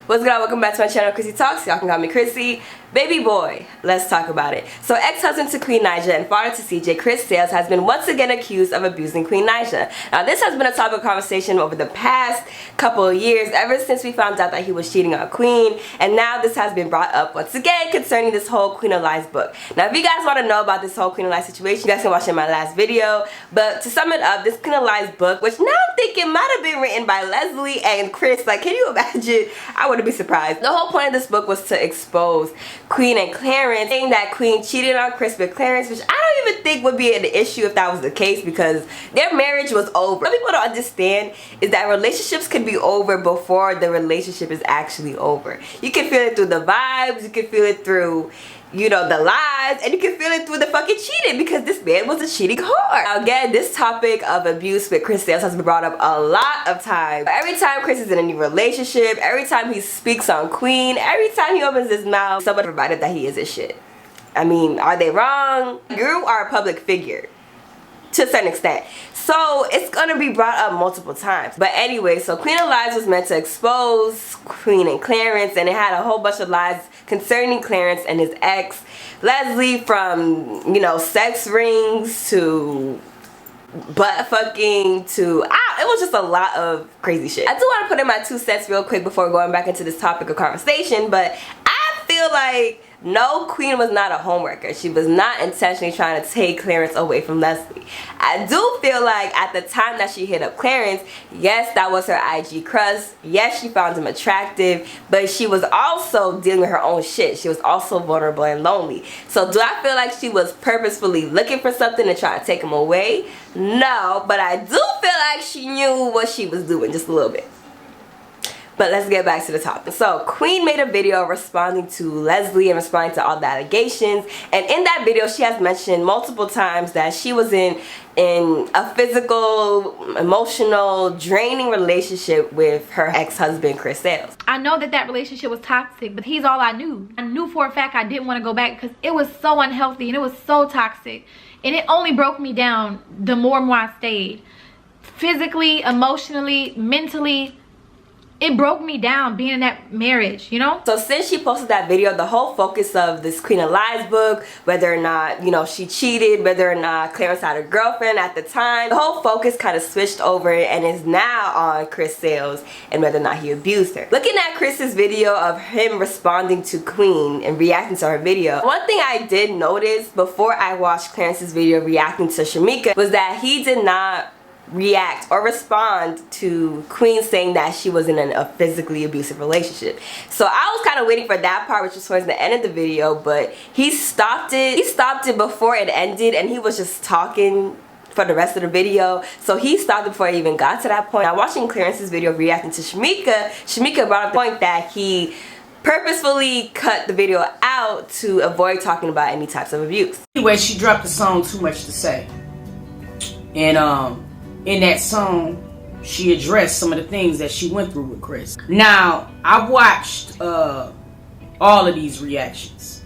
What's good? Welcome back to my channel, Chrissy Talks. Y'all can call me Chrissy. Baby boy, let's talk about it. So ex-husband to Queen Naija and father to CJ, Chris Sails, has been once again accused of abusing Queen Naija. Now this has been a topic of conversation over the past couple of years, ever since we found out that he was cheating on Queen, and now this has been brought up once again concerning this whole Queen of Lies book. Now if you guys want to know about this whole Queen of Lies situation, you guys can watch it in my last video, but to sum it up, this Queen of Lies book, which now I'm thinking might have been written by Leslie and Chris, like can you imagine? I wouldn't be surprised. The whole point of this book was to expose Queen and Clarence, saying that Queen cheated on Chris with Clarence, which I don't even think would be an issue if that was the case because their marriage was over. What people don't understand is that relationships can be over before the relationship is actually over. You can feel it through the vibes, you can feel it through, you know, the lies, and you can feel it through the fucking cheating because this man was a cheating whore. Now again, this topic of abuse with Chris Sails has been brought up a lot of times. Every time Chris is in a new relationship, every time he speaks on Queen, every time he opens his mouth, someone provided that he is a shit. I mean, are they wrong? You are a public figure to a certain extent, so it's gonna be brought up multiple times. But anyway, so Queen of Lies was meant to expose Queen and Clarence, and it had a whole bunch of lies concerning Clarence and his ex Leslie, from, you know, sex rings to butt fucking to it was just a lot of crazy shit. I do want to put in my 2 cents real quick before going back into this topic of conversation, but I feel like no, Queen was not a homewrecker. She was not intentionally trying to take Clarence away from Leslie. I do feel like at the time that she hit up Clarence, yes, that was her IG crush. Yes, she found him attractive, but she was also dealing with her own shit. She was also vulnerable and lonely. So do I feel like she was purposefully looking for something to try to take him away? No, but I do feel like she knew what she was doing just a little bit. But let's get back to the topic. So Queen made a video responding to Leslie and responding to all the allegations, and in that video she has mentioned multiple times that she was in a physical, emotional, draining relationship with her ex-husband Chris Sails. I know that relationship was toxic, but he's all I knew. I knew for a fact I didn't want to go back because it was so unhealthy and it was so toxic, and it only broke me down the more and more I stayed. Physically, emotionally, mentally, it broke me down being in that marriage, you know? So since she posted that video, the whole focus of this Queen of Lies book, whether or not, you know, she cheated, whether or not Clarence had a girlfriend at the time, the whole focus kind of switched over and is now on Chris Sails and whether or not he abused her. Looking at Chris's video of him responding to Queen and reacting to her video, one thing I did notice before I watched Clarence's video reacting to Shamika was that he did not react or respond to Queen saying that she was in a physically abusive relationship. So I was kind of waiting for that part, which was towards the end of the video, but he stopped it. He stopped it before it ended, and he was just talking for the rest of the video. So he stopped it before I even got to that point. Now watching Clarence's video reacting to Shamika brought up the point that he purposefully cut the video out to avoid talking about any types of abuse. Anyway, she dropped the song Too Much to Say, and in that song, she addressed some of the things that she went through with Chris. Now, I've watched all of these reactions,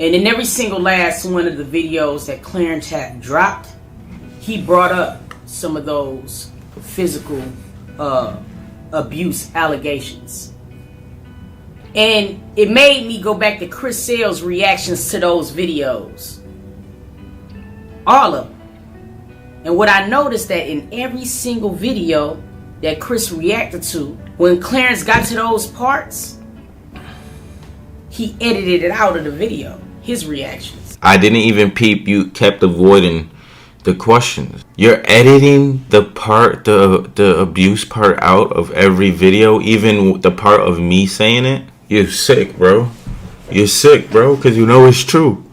and in every single last one of the videos that Clarence had dropped, he brought up some of those physical abuse allegations. And it made me go back to Chris Sails' reactions to those videos. All of them. And what I noticed that in every single video that Chris reacted to, when Clarence got to those parts, he edited it out of the video, his reactions. I didn't even peep, you kept avoiding the questions. You're editing the part, the abuse part out of every video, even the part of me saying it. You're sick, bro. You're sick, bro, because you know it's true.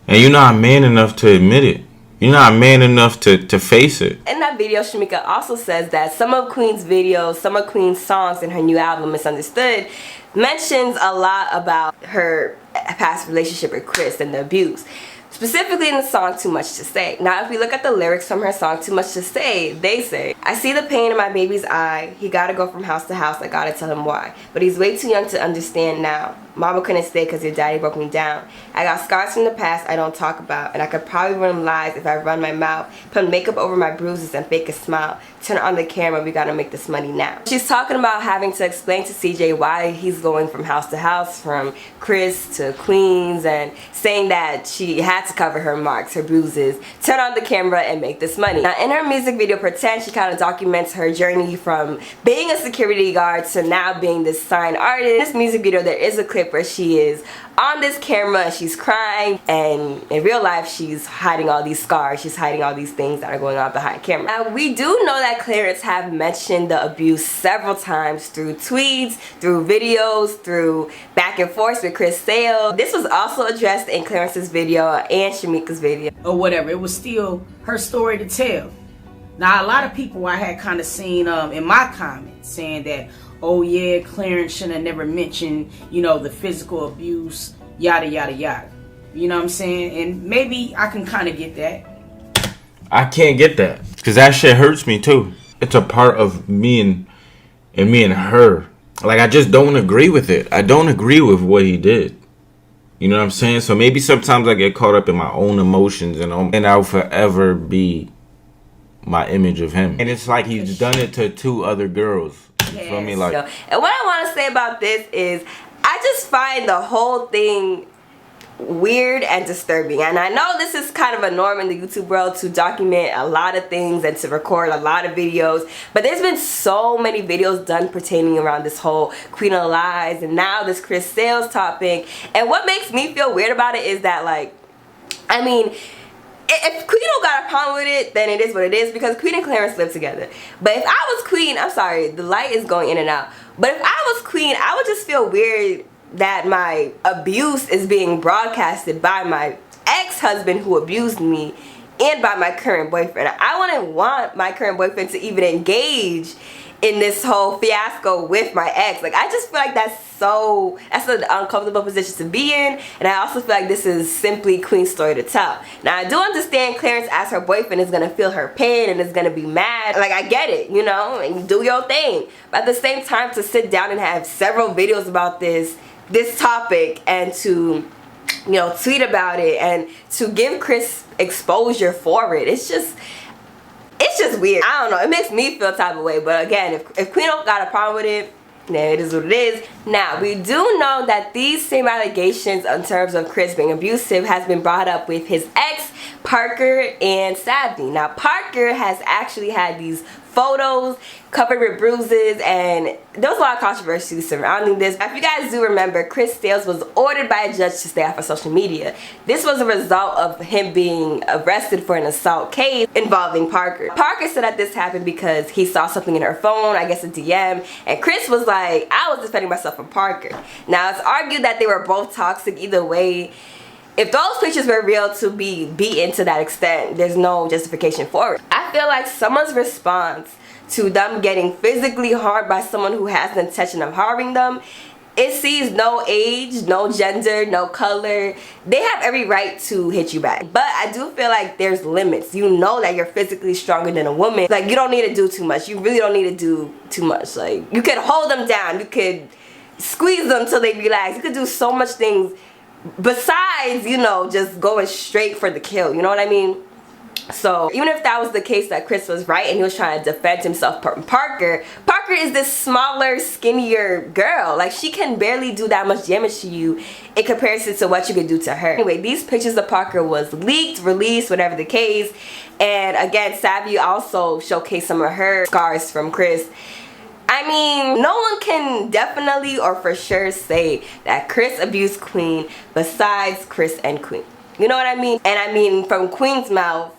And you're not man enough to admit it. You're not man enough to face it. In that video, Shamika also says that some of Queen's videos, some of Queen's songs in her new album, Misunderstood, mentions a lot about her past relationship with Chris and the abuse. specifically in the song Too Much to Say. Now if we look at the lyrics from her song Too Much to Say, they say, I see the pain in my baby's eye, he gotta go from house to house, I gotta tell him why, but he's way too young to understand now. Mama couldn't stay cause your daddy broke me down. I got scars from the past I don't talk about, and I could probably run lies if I run my mouth, put makeup over my bruises and fake a smile, turn on the camera, we gotta make this money now. She's talking about having to explain to CJ why he's going from house to house, from Chris to Queens, and saying that she had to cover her marks, her bruises, turn on the camera and make this money. Now in her music video Pretend, she kind of documents her journey from being a security guard to now being this signed artist. In this music video there is a clip where she is on this camera and she's crying, and in real life she's hiding all these scars, she's hiding all these things that are going on behind camera. Now we do know that Clarence have mentioned the abuse several times through tweets, through videos, through back and forth with Chris Sale. This was also addressed in Clarence's video and Shamika's video. Or whatever, it was still her story to tell. Now a lot of people I had kind of seen in my comments saying that, oh yeah, Clarence should have never mentioned, you know, the physical abuse, yada yada yada. You know what I'm saying? And maybe I can kind of get that. I can't get that, because that shit hurts me too. It's a part of me and her. Like, I just don't agree with it. I don't agree with what he did. You know what I'm saying? So maybe sometimes I get caught up in my own emotions, and I'll forever be my image of him. And it's like he's done it to 2 other girls. You feel me? Like, and what I want to say about this is, I just find the whole thing weird and disturbing. And I know this is kind of a norm in the YouTube world to document a lot of things and to record a lot of videos, but there's been so many videos done pertaining around this whole Queen of Lies and now this Chris Sales topic. And what makes me feel weird about it is that, like, I mean, if Queen don't got a problem with it, then it is what it is, because Queen and Clarence live together. But if I was Queen, I'm sorry, the light is going in and out, but if I was Queen, I would just feel weird that my abuse is being broadcasted by my ex-husband who abused me and by my current boyfriend. I wouldn't want my current boyfriend to even engage in this whole fiasco with my ex. Like, I just feel like that's an uncomfortable position to be in, and I also feel like this is simply Queen's story to tell. Now, I do understand Clarence as her boyfriend is gonna feel her pain and is gonna be mad. Like, I get it, you know, and you do your thing. But at the same time, to sit down and have several videos about this topic and to, you know, tweet about it and to give Chris exposure for it, it's just weird. I don't know, it makes me feel type of way. But again, if Queen don't got a problem with it, then it is what it is. Now, we do know that these same allegations in terms of Chris being abusive has been brought up with his ex, Parker and Savvy. Now, Parker has actually had these photos covered with bruises, and there was a lot of controversy surrounding this. If you guys do remember, Chris Sales was ordered by a judge to stay off of social media. This was a result of him being arrested for an assault case involving Parker. Parker said that this happened because he saw something in her phone, I guess a DM, and Chris was like, I was defending myself from Parker. Now, it's argued that they were both toxic. Either way, if those pictures were real to be beaten to that extent, there's no justification for it. I feel like someone's response to them getting physically harmed by someone who has the intention of harming them, it sees no age, no gender, no color. They have every right to hit you back. But I do feel like there's limits. You know that you're physically stronger than a woman. Like, you don't need to do too much. You really don't need to do too much. Like, you could hold them down. You could squeeze them till they relax. You could do so much things besides, you know, just going straight for the kill. You know what I mean? So even if that was the case, that Chris was right and he was trying to defend himself from Parker is this smaller, skinnier girl. Like, she can barely do that much damage to you in comparison to what you could do to her. Anyway, these pictures of Parker was leaked, released, whatever the case. And again, Savvy also showcased some of her scars from Chris. I mean, no one can definitely or for sure say that Chris abused Queen besides Chris and Queen. You know what I mean? And I mean, from Queen's mouth,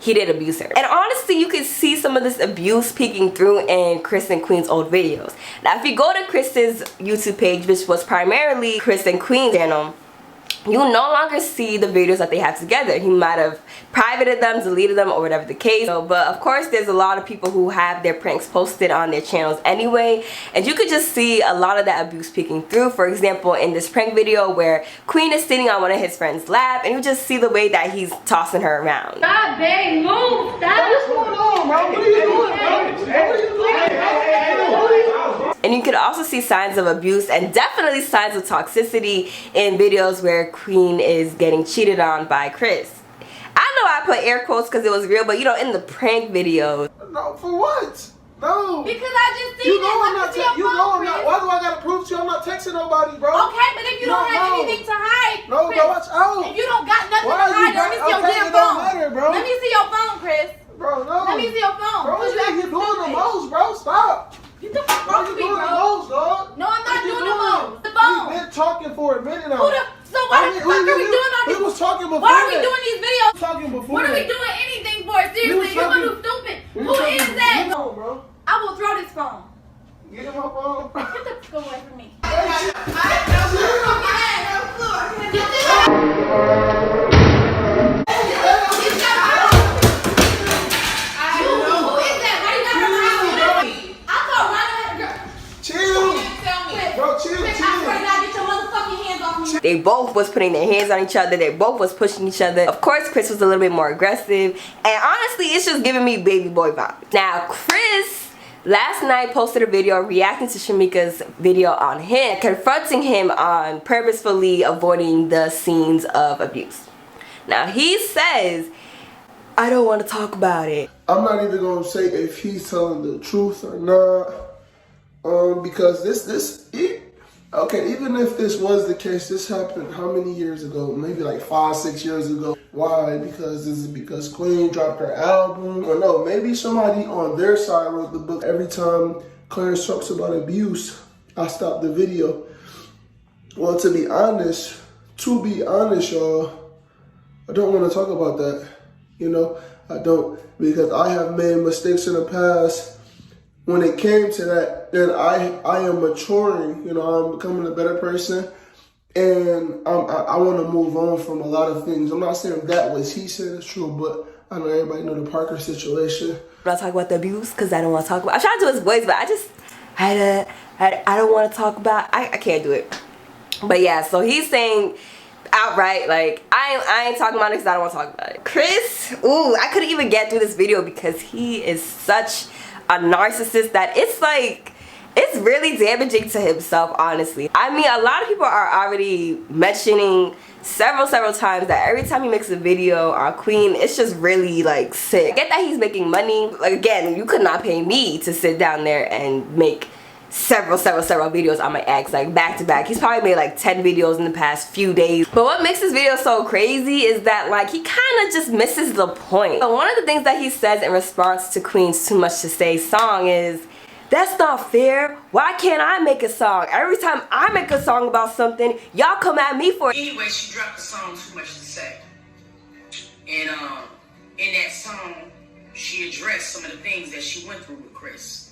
he did abuse her. And honestly, you can see some of this abuse peeking through in Chris and Queen's old videos. Now, if you go to Chris's YouTube page, which was primarily Chris and Queen's channel, you no longer see the videos that they have together. He might have privated them, deleted them, or whatever the case. So, but of course, there's a lot of people who have their pranks posted on their channels anyway, and you could just see a lot of that abuse peeking through. For example, in this prank video where Queen is sitting on one of his friends' lap, and you just see the way that he's tossing her around. Stop, babe, move, stop. What's going on, bro? What are you doing, bro? What are you doing? And you could also see signs of abuse and definitely signs of toxicity in videos where Queen is getting cheated on by Chris. I know I put air quotes because it was real, but you know, in the prank videos. No, for what? No. Because I just seen you know I'm not. You know I'm not. Why do I gotta prove to you I'm not texting nobody, bro? Okay, but if you don't have anything to hide, no, Chris, bro, watch out. If you don't got nothing to hide, let me see your damn phone. Matter, bro. Let me see your phone, Chris. Bro, no. Let me see your phone. Bro, you're doing the most, bro. Stop. You the fuck wrong with me, You're doing the bro? most, dog. No, I'm not doing the most. The phone. We've been talking for a minute now. So why the fuck are we doing all We this? was talking before. Why are we doing these videos? Talking before. What are we doing anything for? Seriously, you're gonna do stupid. Who is that? No, bro. I will throw this phone. Get him my phone. Get the fuck away from me. They both was putting their hands on each other. They both was pushing each other. Of course, Chris was a little bit more aggressive. And honestly, it's just giving me baby boy vibes. Now, Chris last night posted a video reacting to Shamika's video on him, confronting him on purposefully avoiding the scenes of abuse. Now, he says, I don't want to talk about it. I'm not even going to say if he's telling the truth or not. Because okay, even if this was the case, this happened how many years ago? Maybe like 5-6 years ago. Why? Because Queen dropped her album? Or no, maybe somebody on their side wrote the book. Every time Clarence talks about abuse, I stop the video. Well, to be honest, y'all, I don't want to talk about that. You know, I don't, because I have made mistakes in the past. When it came to that, then I am maturing, you know, I'm becoming a better person, and I want to move on from a lot of things. I'm not saying that what he said is true, but I know everybody know the Parker situation. I talk about the abuse because I don't want to talk about. I try to do his voice, but I don't want to talk about. I can't do it. But yeah, so he's saying outright, like, I ain't talking about it because I don't want to talk about it. Chris, ooh, I couldn't even get through this video because he is such a narcissist that it's like, it's really damaging to himself, honestly. I mean, a lot of people are already mentioning several times that every time he makes a video on Queen, it's just really like sick. I get that he's making money. Like, again, you could not pay me to sit down there and make several videos on my ex, like back to back. He's probably made like 10 videos in the past few days. But what makes this video so crazy is that, like, he kind of just misses the point. So one of the things that he says in response to Queen's Too Much to Say song is, that's not fair. Why can't I make a song? Every time I make a song about something, y'all come at me for it. Anyway, she dropped the song Too Much to Say. And in that song, she addressed some of the things that she went through with Chris.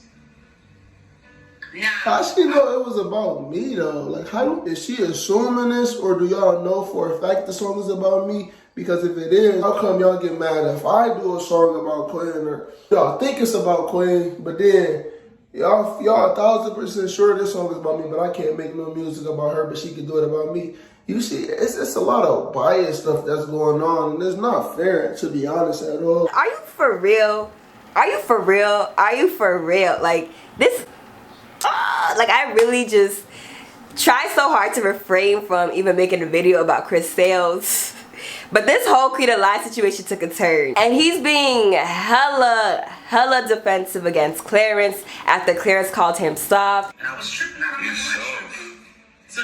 Now, How she know it was about me though? Like, is she assuming this, or do y'all know for a fact the song is about me? Because if it is, how come y'all get mad if I do a song about Queen, or y'all think it's about Queen, but then y'all 1000% sure this song is about me, but I can't make no music about her, but she can do it about me. You see, it's a lot of bias stuff that's going on, and it's not fair, to be honest, at all. Are you for real? Are you for real? Are you for real? Like, this, like, I really just try so hard to refrain from even making a video about Chris Sails. But this whole Queen Naija situation took a turn. And he's being hella defensive against Clarence after Clarence called him soft. and I was tripping out of my So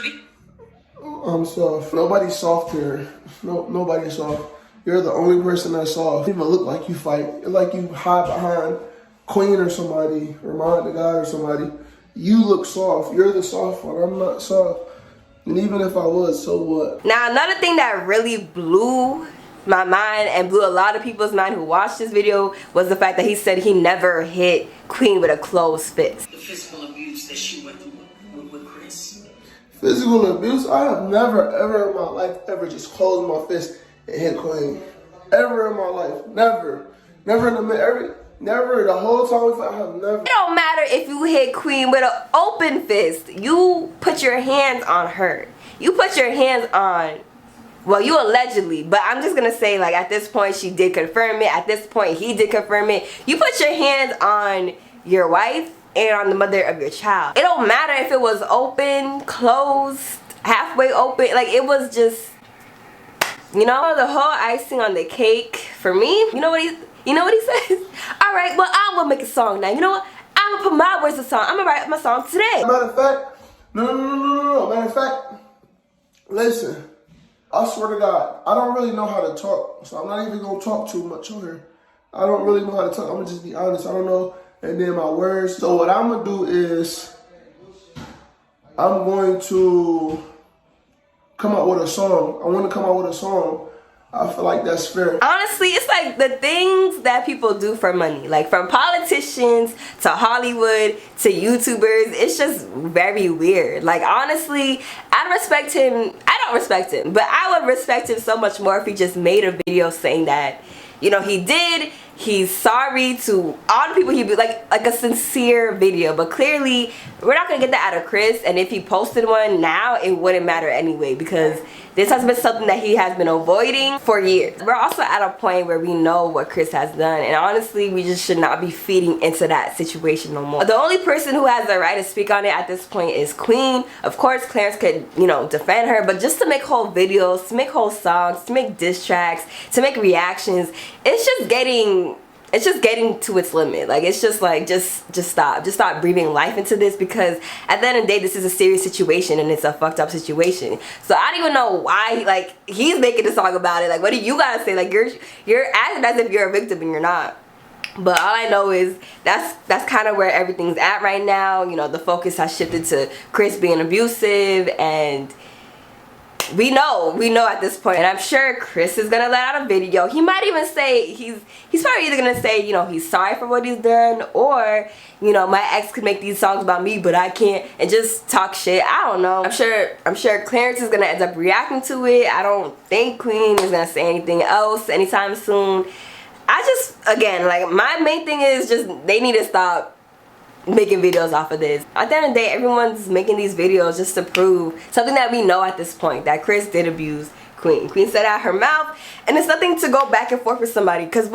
I'm soft. Nobody's soft here. Nobody's soft. You're the only person that's soft. You even look like you fight. You're like you hide behind Queen or somebody, or behind the guy or somebody. You look soft. You're the soft one. I'm not soft. And even if I was, so what? Now, another thing that really blew my mind and blew a lot of people's mind who watched this video was the fact that he said he never hit Queen with a closed fist. the physical abuse that she went through with Chris? Physical abuse? I have never, ever in my life, ever just closed my fist and hit Queen. Ever in my life. Never. Never in the never the whole time I have never. It don't matter if you hit Queen with an open fist. You put your hands on her. You put your hands on, well, you allegedly, but I'm just gonna say, like, at this point she did confirm it. At this point he did confirm it. You put your hands on your wife and on the mother of your child. It don't matter if it was open, closed, halfway open. Like, it was just, you know, the whole icing on the cake for me. You know what he says? All right, well, I'm gonna make a song now. You know what? I'm gonna put my words to song. I'm gonna write my song today. Matter of fact, no. Matter of fact, listen. I swear to God, I don't really know how to talk, so I'm not even gonna talk too much on here. I don't really know how to talk. I'm gonna just be honest. I don't know. And then my words. So what I'm gonna do is I'm going to come out with a song. I want to come out with a song. I feel like that's fair. Honestly, it's like the things that people do for money. Like, from politicians to Hollywood to YouTubers. It's just very weird. Like, honestly, I respect him. I don't respect him, but I would respect him so much more if he just made a video saying that, you know, he's sorry to all the people he be like a sincere video. But clearly we're not gonna get that out of Chris, and if he posted one now, it wouldn't matter anyway, because this has been something that he has been avoiding for years. We're also at a point where we know what Chris has done, and honestly we just should not be feeding into that situation no more. The only person who has the right to speak on it at this point is Queen. Of course Clarence could, you know, defend her, but just to make whole videos, to make whole songs, to make diss tracks, to make reactions, it's just getting to its limit. Like, it's just like, just stop breathing life into this, because at the end of the day this is a serious situation and it's a fucked up situation. So I don't even know why, like, he's making a song about it. Like, what do you gotta say? Like, you're acting as if you're a victim and you're not. But all I know is that's kind of where everything's at right now. You know, the focus has shifted to Chris being abusive, and we know at this point, and I'm sure Chris is gonna let out a video. He might even say, he's probably either gonna say, you know, he's sorry for what he's done, or, you know, my ex could make these songs about me but I can't, and just talk shit. I don't know. I'm sure Clarence is gonna end up reacting to it. I don't think Queen is gonna say anything else anytime soon. I just, again, like, my main thing is just they need to stop making videos off of this. At the end of the day, everyone's making these videos just to prove something that we know at this point, that Chris did abuse Queen. Queen said out her mouth, and it's nothing to go back and forth with somebody, because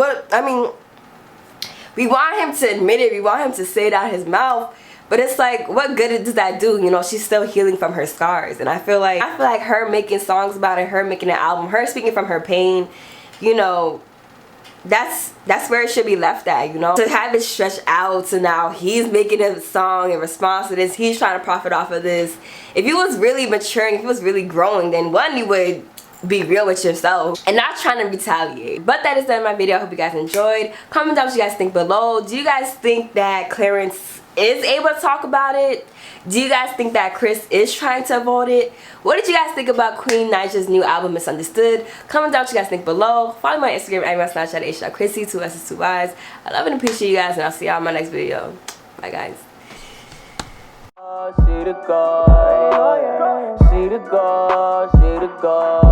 we want him to admit it, we want him to say it out his mouth, but it's like, what good does that do? You know, she's still healing from her scars, and I feel like her making songs about it, her making an album, her speaking from her pain, you know, that's where it should be left at, you know. To have it stretched out to now he's making a song in response to this, he's trying to profit off of this. If he was really maturing, if he was really growing, then one, you would be real with yourself and not trying to retaliate. But that is the end of my video. I hope you guys enjoyed. Comment down what you guys think below. Do you guys think that Clarence is able to talk about it? Do you guys think that Chris is trying to avoid it? What did you guys think about Queen Naija's new album, Misunderstood? Comment down what you guys think below. Follow me on Instagram and my Snapchat, h.chrissy, 2 S's, 2 Y's. I love and appreciate you guys, and I'll see y'all in my next video. Bye, guys. She the God, she the God, she the God.